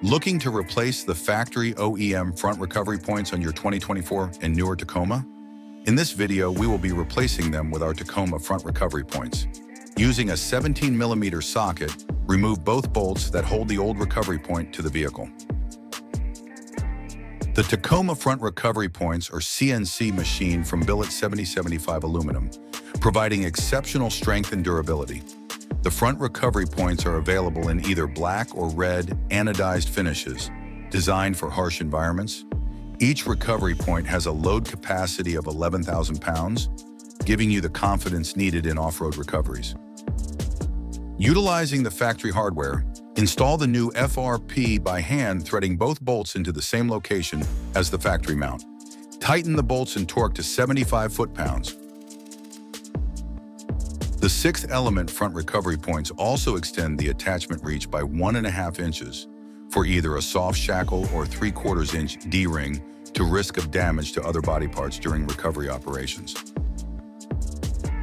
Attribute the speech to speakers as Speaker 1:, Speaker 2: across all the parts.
Speaker 1: Looking to replace the factory OEM front recovery points on your 2024 and newer Tacoma? In this video, we will be replacing them with our Tacoma front recovery points. Using a 17mm socket, remove both bolts that hold the old recovery point to the vehicle. The Tacoma front recovery points are CNC machined from billet 7075 aluminum, providing exceptional strength and durability. The front recovery points are available in either black or red anodized finishes, designed for harsh environments. Each recovery point has a load capacity of 11,000 pounds, giving you the confidence needed in off-road recoveries. Utilizing the factory hardware, install the new FRP by hand, threading both bolts into the same location as the factory mount. Tighten the bolts and torque to 75 foot-pounds. The 6th element front recovery points also extend the attachment reach by 1.5 inches for either a soft shackle or 3/4 inch D-ring to risk of damage to other body parts during recovery operations.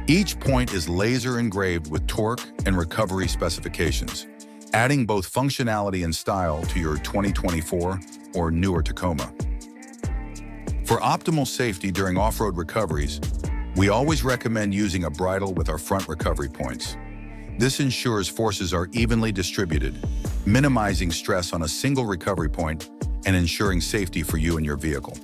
Speaker 1: Each point is laser engraved with torque and recovery specifications, adding both functionality and style to your 2024 or newer Tacoma. For optimal safety during off-road recoveries, we always recommend using a bridle with our front recovery points. This ensures forces are evenly distributed, minimizing stress on a single recovery point and ensuring safety for you and your vehicle.